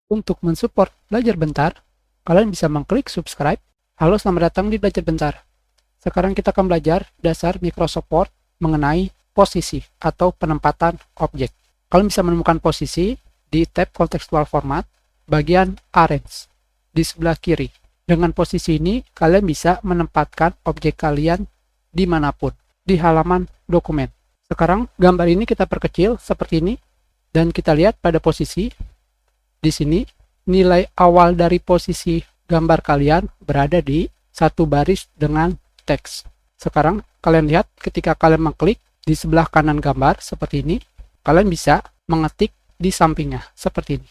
Untuk mensupport Belajar Bentar, kalian bisa mengklik subscribe. Halo, selamat datang di Belajar Bentar. Sekarang kita akan belajar dasar Microsoft Word mengenai posisi atau penempatan objek. Kalian bisa menemukan posisi di tab Contextual Format, bagian Arrange, di sebelah kiri. Dengan posisi ini, kalian bisa menempatkan objek kalian dimanapun, di halaman dokumen. Sekarang, gambar ini kita perkecil seperti ini, dan kita lihat pada posisi di sini, nilai awal dari posisi gambar kalian berada di satu baris dengan teks. Sekarang, kalian lihat ketika kalian mengklik di sebelah kanan gambar seperti ini, kalian bisa mengetik di sampingnya seperti ini.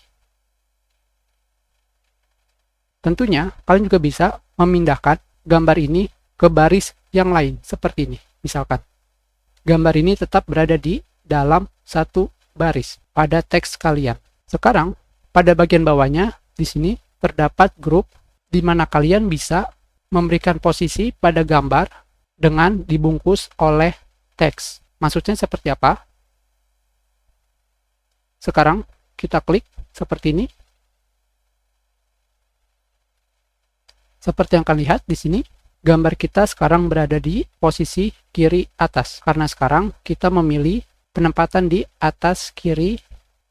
Tentunya, kalian juga bisa memindahkan gambar ini ke baris yang lain seperti ini. Misalkan, gambar ini tetap berada di dalam satu baris pada teks kalian. Sekarang, pada bagian bawahnya, di sini terdapat grup di mana kalian bisa memberikan posisi pada gambar dengan dibungkus oleh teks. Maksudnya seperti apa? Sekarang kita klik seperti ini. Seperti yang kalian lihat di sini, gambar kita sekarang berada di posisi kiri atas. Karena sekarang kita memilih penempatan di atas kiri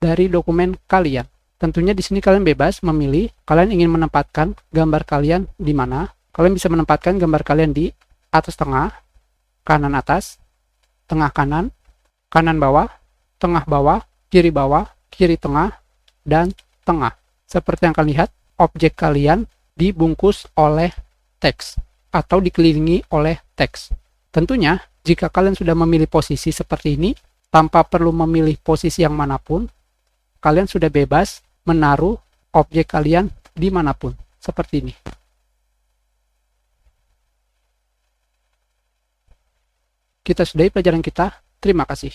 dari dokumen kalian. Tentunya di sini kalian bebas memilih kalian ingin menempatkan gambar kalian di mana. Kalian bisa menempatkan gambar kalian di atas tengah, kanan atas, tengah kanan, kanan bawah, tengah bawah, kiri tengah, dan tengah. Seperti yang kalian lihat, objek kalian dibungkus oleh teks atau dikelilingi oleh teks. Tentunya, jika kalian sudah memilih posisi seperti ini, tanpa perlu memilih posisi yang manapun, kalian sudah bebas menaruh objek kalian dimanapun, seperti ini. Kita sudahi pelajaran kita. Terima kasih.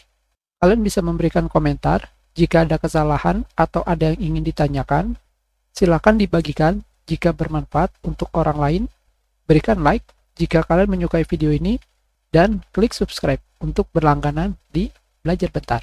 Kalian bisa memberikan komentar jika ada kesalahan atau ada yang ingin ditanyakan. Silakan dibagikan jika bermanfaat untuk orang lain. Berikan like jika kalian menyukai video ini, dan klik subscribe untuk berlangganan di Belajar Bentar.